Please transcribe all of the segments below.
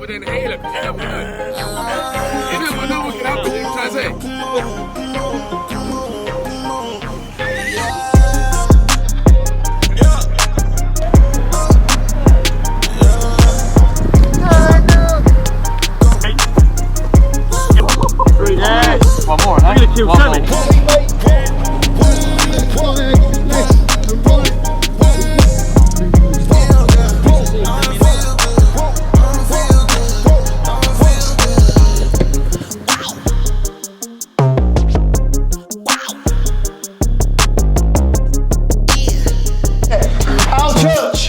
but then hey, look, yeah, man. You never know what can happen. You try to say. Yes! One more, huh? You're gonna kill Sammy. Our church,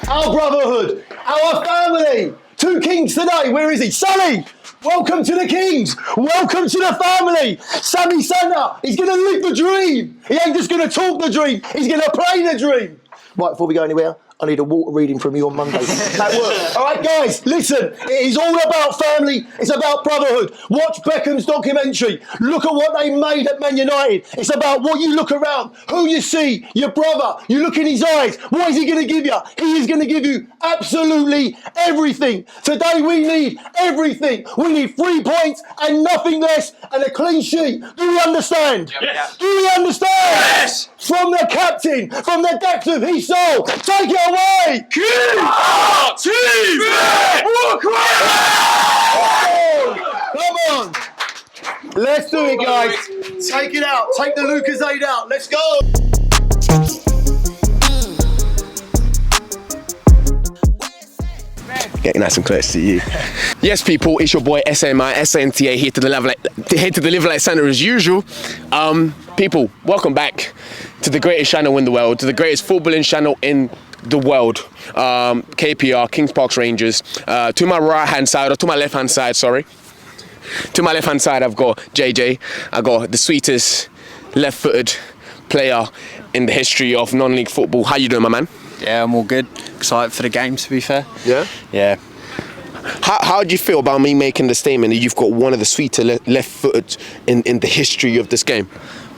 our brotherhood, our family. 2 kings today. Where is he? Sonny! Welcome to the Kings. Welcome to the family. Sammy Santa, he's going to live the dream. He ain't just going to talk the dream. He's going to play the dream. Right, before we go anywhere, I need a water reading from you on Monday. That works. All right, guys, listen. It is all about family. It's about brotherhood. Watch Beckham's documentary. Look at what they made at Man United. It's about what you look around, who you see, your brother. You look in his eyes. What is he going to give you? He is going to give you absolutely everything. Today we need everything. We need 3 points and nothing less and a clean sheet. Do we understand? Yes. Do we understand? Yes. From the captain, from the depth of his soul, take it away! Come on! Let's do it, guys. Take it out. Take the Lucasade out. Let's go! Getting nice and close to you. Yes, people, it's your boy SMI, SNTA, here to deliver like Santa as usual. People, welcome back to the greatest channel in the world, to the greatest footballing channel in the world. KPR, Kings Park Rangers. To my right hand side, or to my left hand side, sorry. To my left hand side, I've got JJ. I've got the sweetest left-footed player in the history of non-league football. How you doing, my man? Yeah, I'm all good. Excited for the game, to be fair. Yeah? Yeah. How do you feel about me making the statement that you've got one of the sweeter left-footed in the history of this game?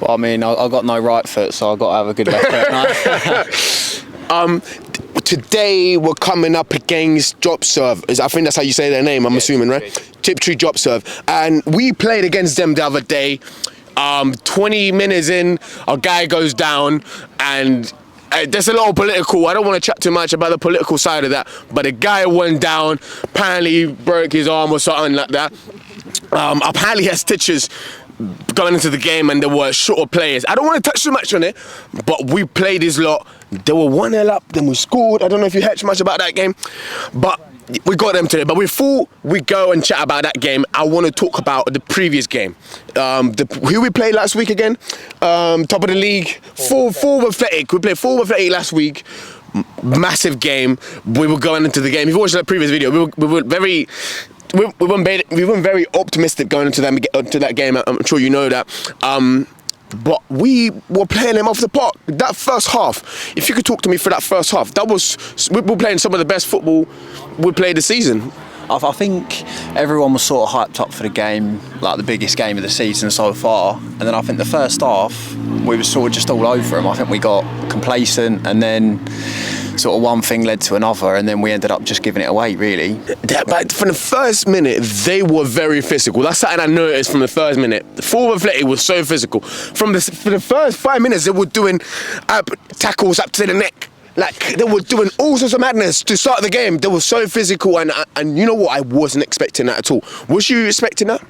Well, I mean, I've got no right foot, so I've got to have a good left foot. Today we're coming up against Jobserve. I think that's how you say their name, I'm assuming, right? Tiptree Jobserve. And we played against them the other day. 20 minutes in, our guy goes down, and there's a lot of political. I don't want to chat too much about the political side of that, but the guy went down, apparently broke his arm or something like that. Apparently he has stitches going into the game, and there were shorter players. I don't want to touch too much on it, but we played this lot. They were 1-0 up, then we scored. I don't know if you heard much about that game, but we got them today. But before we go and chat about that game, I want to talk about the previous game. Who we played last week again? Top of the league, Forward Athletic. We played Forward Athletic last week. Massive game. We were going into the game. If you watched that previous video, we weren't very optimistic going into that game. I'm sure you know that. But we were playing them off the park. That first half, if you could talk to me for that first half, we were playing some of the best football we played this season. I think everyone was sort of hyped up for the game, like the biggest game of the season so far. And then I think the first half, we were sort of just all over them. I think we got complacent, and then sort of one thing led to another, and then we ended up just giving it away, really. But from the first minute, they were very physical. That's something I noticed from the first minute. The Forward Athletic was so physical. For the first 5 minutes, they were doing tackles up to the neck. Like, they were doing all sorts of madness to start the game. They were so physical, and you know what? I wasn't expecting that at all. Was you expecting that?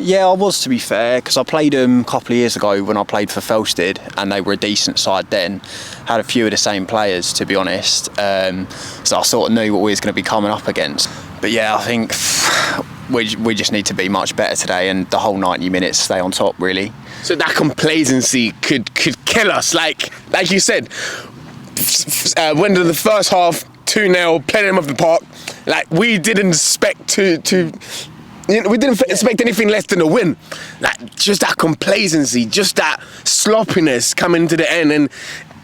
Yeah, I was, to be fair, because I played them a couple of years ago when I played for Felsted, and they were a decent side then. Had a few of the same players, to be honest. So I sort of knew what we was going to be coming up against. But yeah, I think we just need to be much better today, and the whole 90 minutes stay on top, really. So that complacency could kill us, like you said. Went to the first half 2-0, playing them off the park. Like, we didn't expect we didn't expect anything less than a win. Like, just that complacency, just that sloppiness coming to the end, and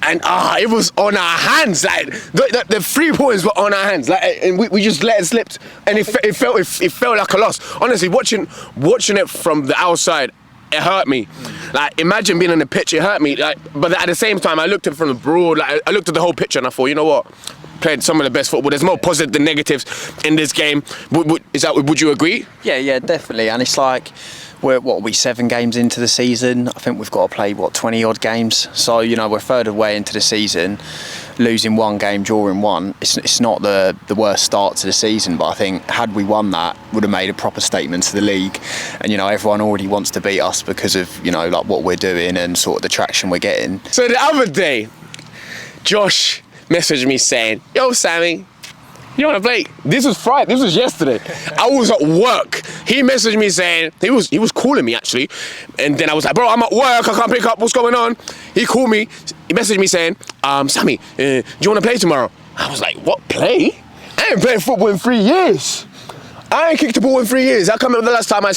it was on our hands. Like, the 3 points were on our hands. Like, and we just let it slip, and it felt like a loss. Honestly, watching it from the outside, it hurt me. Like, imagine being on the pitch, it hurt me. Like, but at the same time, I looked at it from the broad. Like, I looked at the whole picture and I thought, you know what? played some of the best football. There's more positive than negatives in this game. Would you agree? Yeah, definitely. And it's like, we're 7 games into the season. I think we've got to play 20 odd games. So we're third way into the season, losing 1 game, drawing 1. It's not the worst start to the season, but I think had we won that, would have made a proper statement to the league. And everyone already wants to beat us because of like what we're doing and sort of the traction we're getting. So the other day, Josh messaged me saying, "Yo, Sammy, you want to play?" This was Friday. This was yesterday. I was at work. He messaged me saying he was calling me actually, and then I was like, "Bro, I'm at work. I can't pick up. What's going on?" He called me. He messaged me saying, "Sammy, do you want to play tomorrow?" I was like, "What, play? I ain't played football in 3 years. I ain't kicked a ball in 3 years. How come the last time I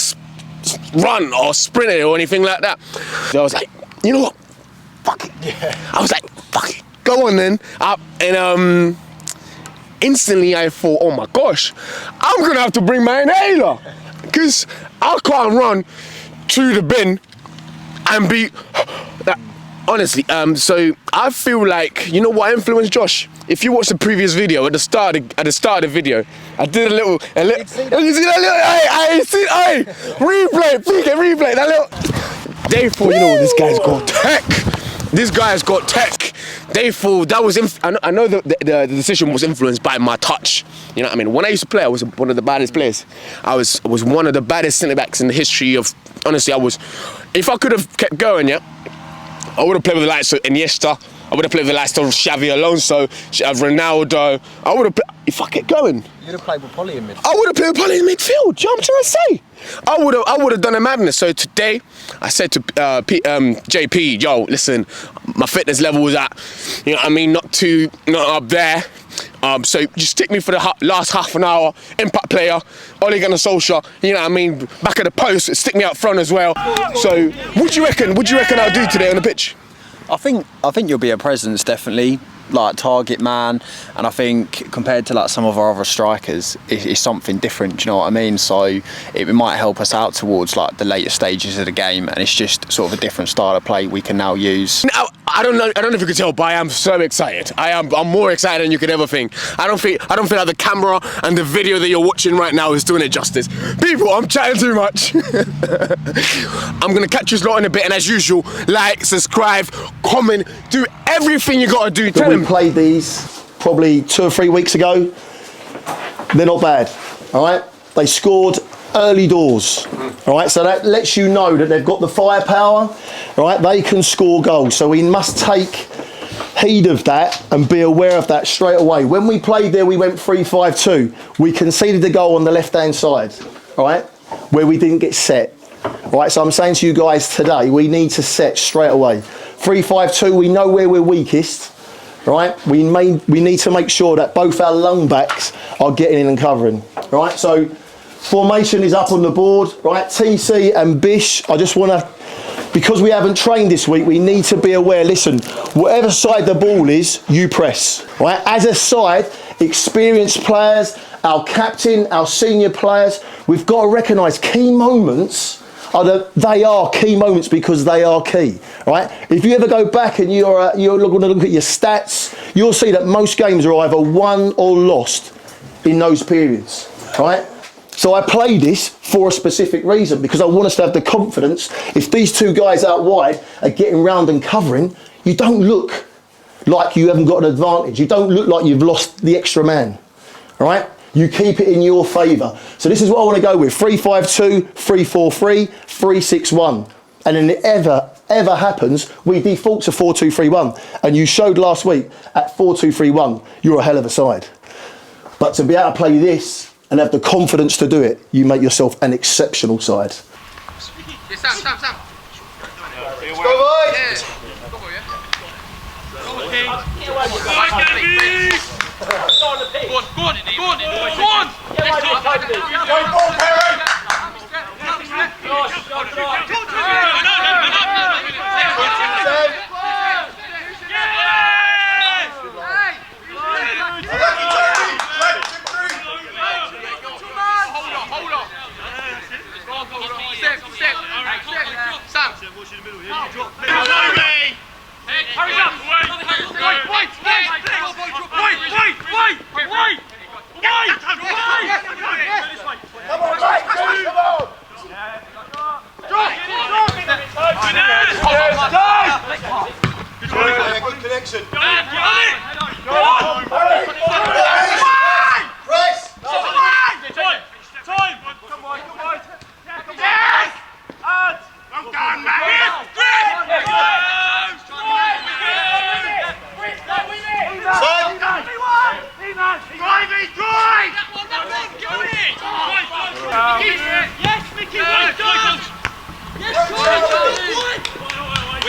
run or sprinted or anything like that?" So I was like, "You know what? Fuck it." Yeah. I was like, "Fuck it. Go on then." Instantly I thought, oh my gosh, I'm gonna have to bring my inhaler because I can't run to the bin and be honestly. So I feel like, you know what influenced Josh? If you watch the previous video at the start of the video, I did a little. You see that little? Replay. That little. They thought, this guy's got tech. This guy's got tech. They thought that was. I know the decision was influenced by my touch. You know what I mean? When I used to play, I was one of the baddest players. I was one of the baddest centre backs in the history of. Honestly, I was. If I could have kept going, yeah, I would have played with the likes of Iniesta. I would have played with the likes of Xavi Alonso, Ronaldo. I would have. If I kept going, you'd have played with Polly in midfield. I would have played with Polly in midfield. Do you know what I'm trying to say? I would have done a madness. So today, I said to JP, "Yo, listen, my fitness level was at, not up there. So just stick me for the last half an hour. Impact player, Ole Gunnar Solskjaer. You know what I mean? Back of the post, stick me up front as well. So what do you reckon? What do you reckon I'll do today on the pitch?" I think you'll be a presence, definitely, like target man, and I think compared to like some of our other strikers, it's something different. Do you know what I mean? So it might help us out towards like the later stages of the game, and it's just sort of a different style of play we can now use. Now, I don't know if you can tell, but I am so excited. I'm more excited than you could ever think. I don't feel like the camera and the video that you're watching right now is doing it justice. People, I'm chatting too much. I'm gonna catch you lot in a bit, and as usual, like, subscribe, comment, do everything you gotta do. Tell them. We played these probably 2 or 3 weeks ago. They're not bad, all right? They scored early doors, all right? So that lets you know that they've got the firepower, all right? They can score goals. So we must take heed of that and be aware of that straight away. When we played there, we went 3-5-2. We conceded the goal on the left-hand side, all right? Where we didn't get set. All right, so I'm saying to you guys today, we need to set straight away. 3-5-2, we know where we're weakest, right? We need to make sure that both our lung backs are getting in and covering, right? So formation is up on the board, right? TC and Bish, I just want to, because we haven't trained this week, we need to be aware, listen, whatever side the ball is, you press, right? As a side, experienced players, our captain, our senior players, we've got to recognise key moments. They are key moments because they are key, right? If you ever go back and you're going to look at your stats, you'll see that most games are either won or lost in those periods, right? So I play this for a specific reason because I want us to have the confidence. If these 2 guys out wide are getting round and covering, you don't look like you haven't got an advantage. You don't look like you've lost the extra man, all right? You keep it in your favour. So this is what I want to go with. 3-5-2, 3-4-3, 3-6-1. And then it ever happens, we default to 4-2-3-1. And you showed last week at 4-2-3-1, you're a hell of a side. But to be able to play this and have the confidence to do it, you make yourself an exceptional side. Yes, Sam. Let's go, boys! Yeah. Go on. Hold on. Step. Sam. Hurry up. Wait. We're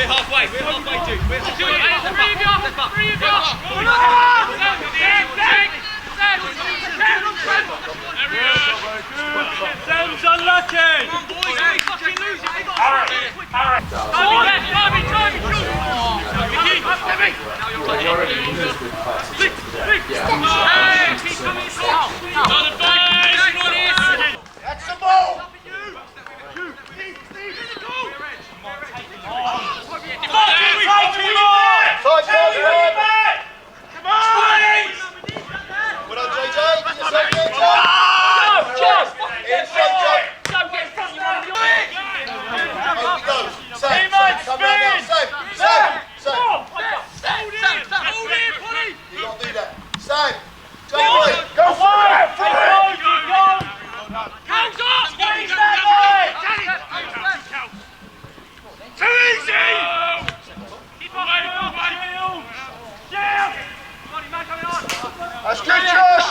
halfway, dude. Sam's unlucky! That's the ball! That's good, Josh!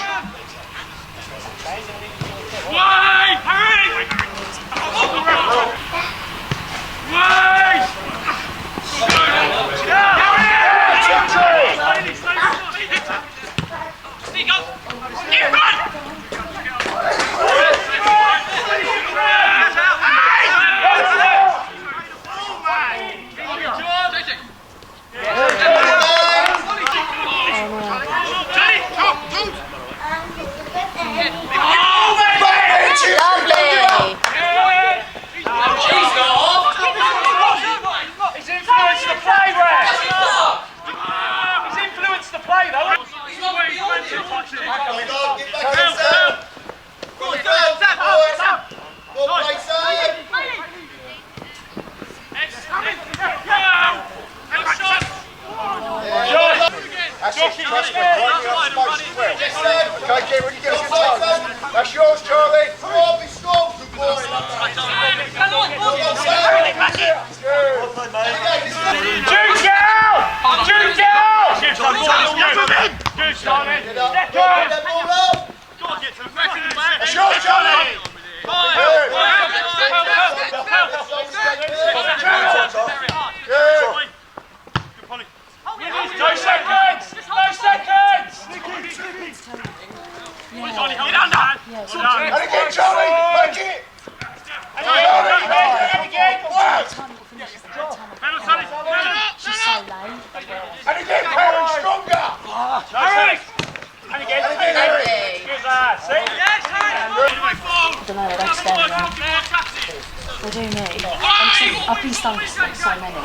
That's yours, Charlie. Come on, be strong. Good boy. That's yours, Charlie. No seconds! No seconds! Get under! And again, Charlie! Make it! And again! And again, Perry, stronger! Harry! And again, Harry! Good lad, see? Yes, Harry! I don't know, they're scared now. They do me. I've been stung so many.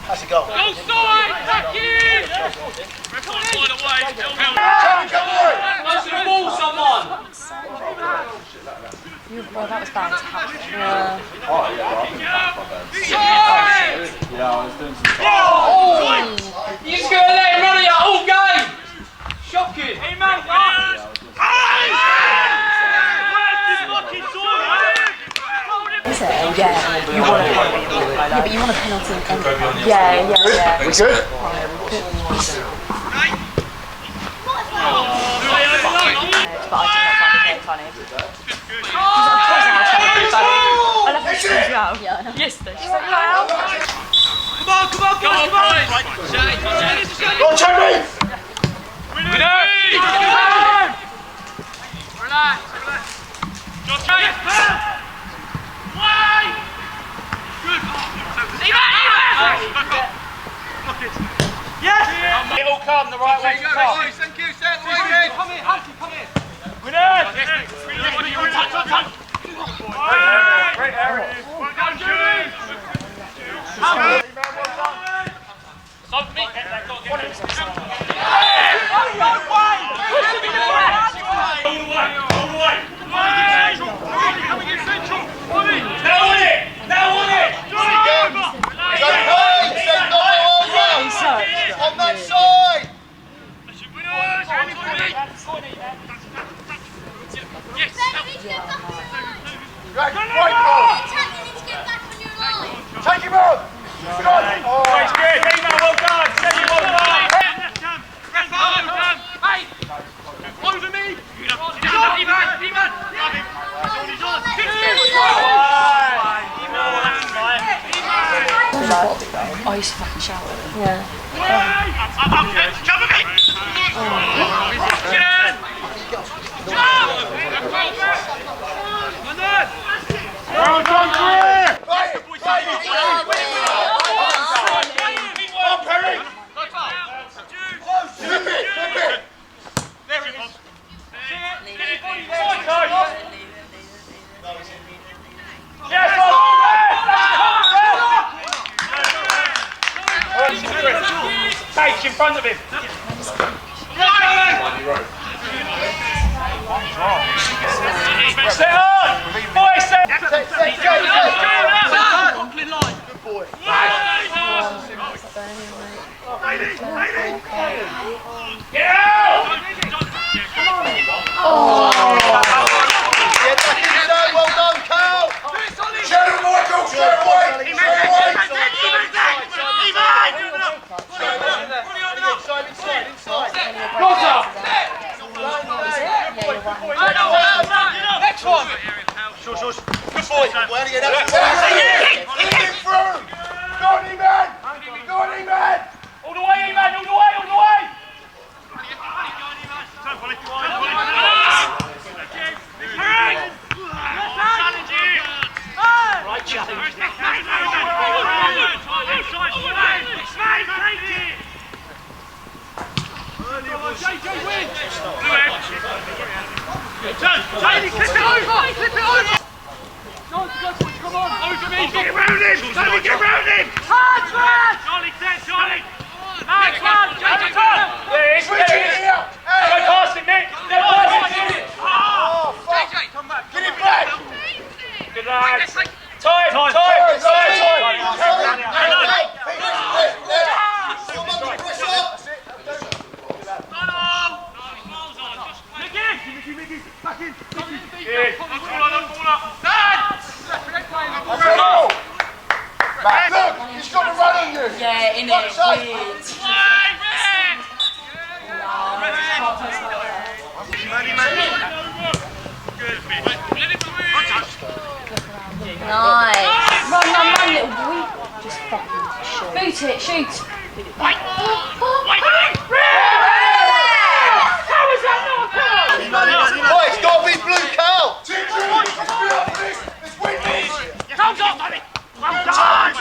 That's a goal. Go side! Back in! Come on, away! Come on! Let's ball someone! Well, that was bound to happen. You just gonna let him run it out all game! Shocking! Hey man, Is it? Yeah, you want a penalty. Yeah, but you want a penalty. Yeah. We good? But I did not find it funny. I left it to you out. Yeah. Yesterday. She's like, Kyle. Come on! Go on, Jamie! Relax! Wide! Good! Yes! It will come the right way to come. Thank you, Seth! Come in! Great area. Well done, Julie! On that side! Well done, Chris! Take in front of him. Set on! Boy, set! Good boy. Get out! Well done, Carl! Share him, Michael! Share him away! Next one! Good boy! Where do you get Get him through! Go on, E-Man! Go on, E-Man! All the way, E-Man! All the way! All the way! Right challenge. JJ win! Tony, clip it over! Clip it over! Come on! Over me! Get round him! Tony, get round him! Hard, man! Charlie, Charlie! Nice one! JJ, turn! There he is! Go past him, Nick! Go past him! Oh, fuck! Come back! Get him back! Good lad! Look, he's got to run on you! Yeah, in it. Weird. Nice. Run, little boy. Just fucking shoot. Boot it, shoot. Oh, it's got to be blue, Carl! It's windy! Thumbs up, buddy! Well done!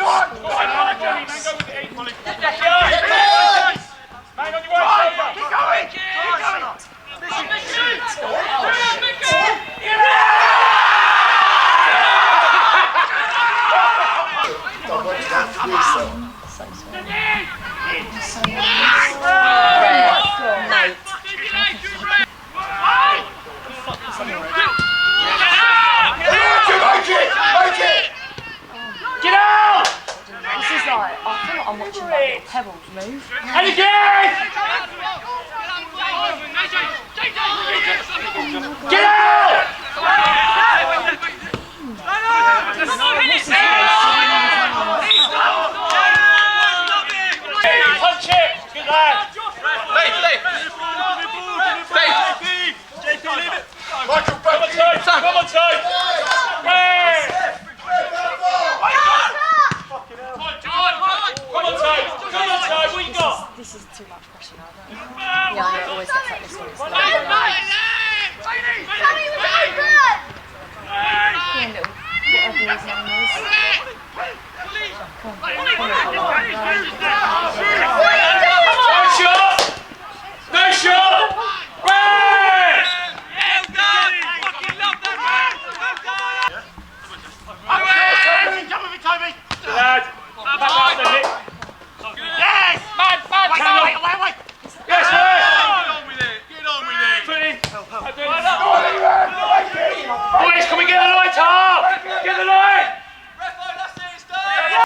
Man on your right, keep going! Keep going! Get out! This is like, I feel like I'm watching like pebbles move. And again! Get out! Punch it! Good lad! Michael, Come on, Ty! Come on, Ty! What you got? This is too much pressure now. Yeah, I know, it always gets like this one. Whatever his name is. No shot! No shot! Lad, back out there, Nick. Yes! Man! Wait! Yes, Get on with it! Put in! Boys, can we get the light up? Get the light!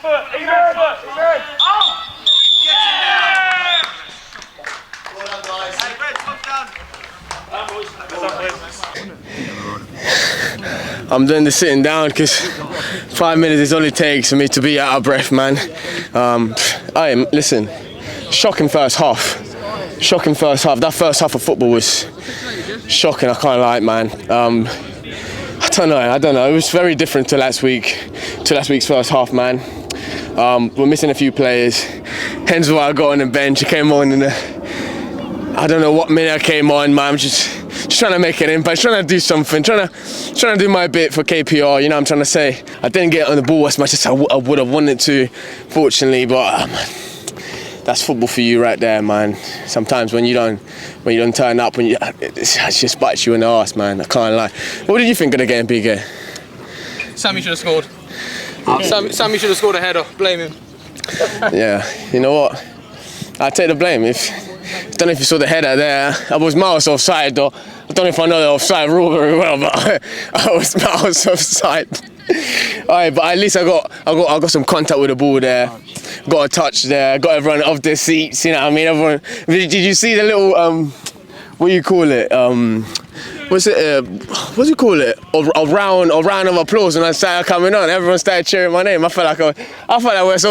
Foot! Oh! Get in there! Well done, guys. Hey, Red, come down. I'm doing the sitting down because 5 minutes is all it takes for me to be out of breath, man. Listen, shocking first half. That first half of football was shocking, I can't lie, man. I don't know. It was very different to last week's first half, man. We're missing a few players. Hence why I got on the bench. I came on in I don't know what minute I came on, man. I'm just trying to make an impact, trying to do something, trying to do my bit for KPR. You know what I'm trying to say? I didn't get on the ball as much as I would have wanted to, fortunately, but that's football for you right there, man. Sometimes when you don't turn up, it just bites you in the arse, man. I can't lie. What did you think of the game, PK? Sammy should have scored. Sammy should have scored a header. Blame him. Yeah, you know what? I take the blame. I don't know if you saw the header there. I was miles offside, though. I don't know if I know the offside rule very well, but I was miles offside. Alright, but at least I got some contact with the ball there. Got a touch there. Got everyone off their seats. You know what I mean? Everyone. Did you see the little what do you call it? What do you call it? A round of applause when I started coming on. Everyone started cheering my name. I felt like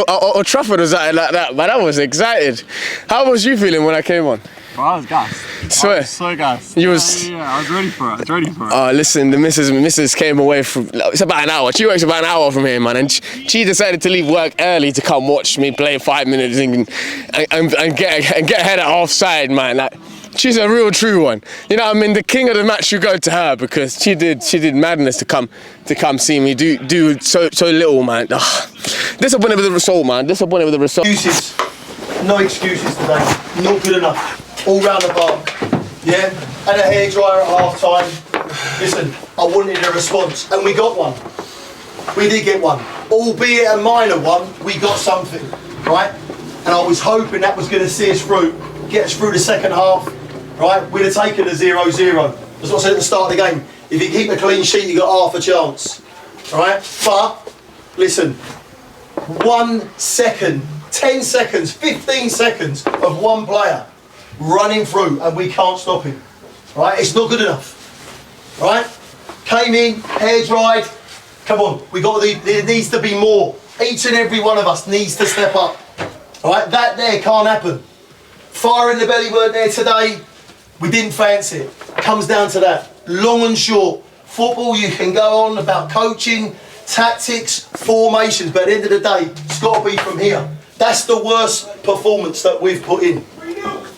Old Trafford was like that, but I was excited. How was you feeling when I came on? Bro, I was gassed. Swear. I was so gassed. You was. Yeah, I was ready for it. Listen, the missus came away from. It's about an hour. She works about an hour from here, man, and she decided to leave work early to come watch me play 5 minutes and get ahead at offside, man. Like, she's a real true one. You know what I mean? The king of the match should go to her because she did madness to come see me do so little, man. Disappointed with the result, man. Disappointed with the result. Excuses. No excuses today. Not good enough. All round the park. Yeah? And a hairdryer at half time. Listen, I wanted a response and we got one. We did get one. Albeit a minor one, we got something. Right? And I was hoping that was going to see us through, get us through the second half. Right? We'd have taken a 0-0. That's what I said at the start of the game. If you keep a clean sheet, you got half a chance. Right? But, listen, 1 second, 10 seconds, 15 seconds of one player running through and we can't stop him. Right? It's not good enough. Right? Came in, hair dried. Come on, there needs to be more. Each and every one of us needs to step up. Right? That there can't happen. Fire in the belly weren't there today. We didn't fancy it. Comes down to that. Long and short. Football, you can go on about coaching, tactics, formations, but at the end of the day, it's got to be from here. That's the worst performance that we've put in.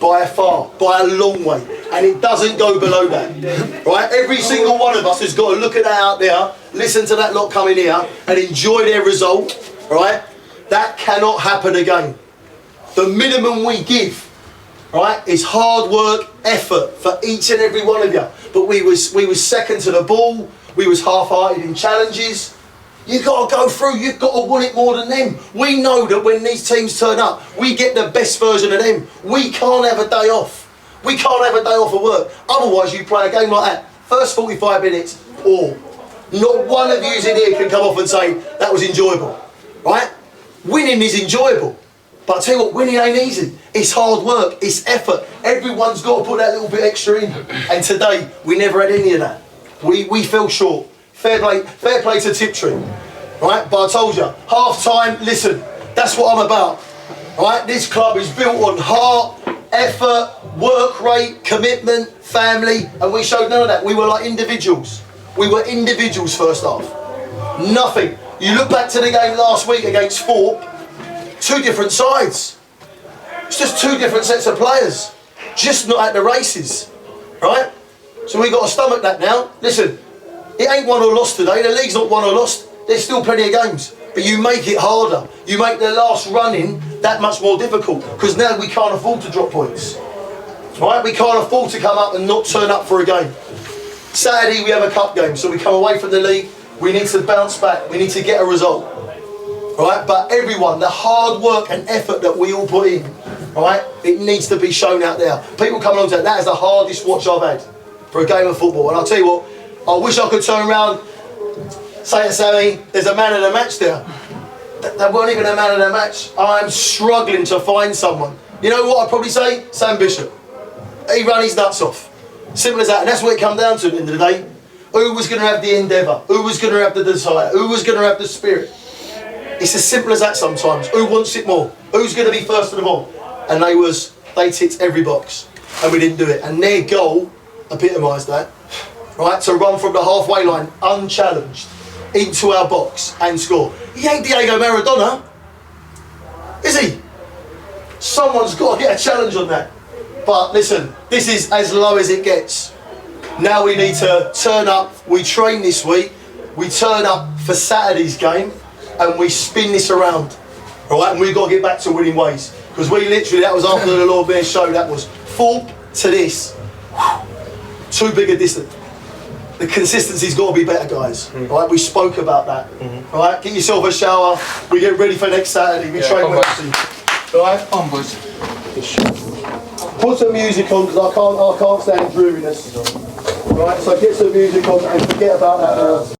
By a long way. And it doesn't go below that. Right? Every single one of us has got to look at that out there, listen to that lot coming here, and enjoy their result. Right? That cannot happen again. The minimum we give, right, is hard work, effort for each and every one of you. But we was second to the ball, we was half-hearted in challenges. You've got to go through, you've got to want it more than them. We know that when these teams turn up, we get the best version of them. We can't have a day off. We can't have a day off of work. Otherwise you play a game like that, first 45 minutes, or not one of you in here can come off and say, that was enjoyable. Right? Winning is enjoyable. But I tell you what, winning ain't easy. It's hard work, it's effort. Everyone's got to put that little bit extra in. And today, we never had any of that. We fell short. Fair play to Tiptree. Right? But I told you, half time, listen, that's what I'm about. Right? This club is built on heart, effort, work rate, commitment, family, and we showed none of that. We were like individuals. We were individuals first half. Nothing. You look back to the game last week against Thorpe, two different sides. It's just two different sets of players. Just not at the races. Right? So we got to stomach that now. Listen, it ain't won or lost today. The league's not won or lost. There's still plenty of games. But you make it harder. You make the last run-in that much more difficult. Because now we can't afford to drop points. Right? We can't afford to come up and not turn up for a game. Saturday we have a cup game. So we come away from the league. We need to bounce back. We need to get a result. Right? But everyone, the hard work and effort that we all put in, right? It needs to be shown out there. People come along and say, that is the hardest watch I've had for a game of football. And I'll tell you what, I wish I could turn around, say to Sammy, there's a man of the match there. They weren't even a man of the match. I'm struggling to find someone. You know what I'd probably say? Sam Bishop. He ran his nuts off. Simple as that. And that's what it come down to at the end of the day. Who was going to have the endeavour? Who was going to have the desire? Who was going to have the spirit? It's as simple as that sometimes. Who wants it more? Who's going to be first of the ball? And they ticked every box. And we didn't do it. And their goal epitomised that. Right? To run from the halfway line unchallenged into our box and score. He ain't Diego Maradona. Is he? Someone's got to get a challenge on that. But listen, this is as low as it gets. Now we need to turn up. We train this week. We turn up for Saturday's game, and we spin this around. All right, and we've got to get back to winning ways. Because we literally, that was after the Lord Bear show, that was full to this. Too big a distance. The consistency's got to be better, guys. All right, we spoke about that. All right, get yourself a shower. We get ready for next Saturday. We train Wednesday. All right, Come on, boys. put some music on because I can't stand dreariness. All right, so get some music on and forget about that now.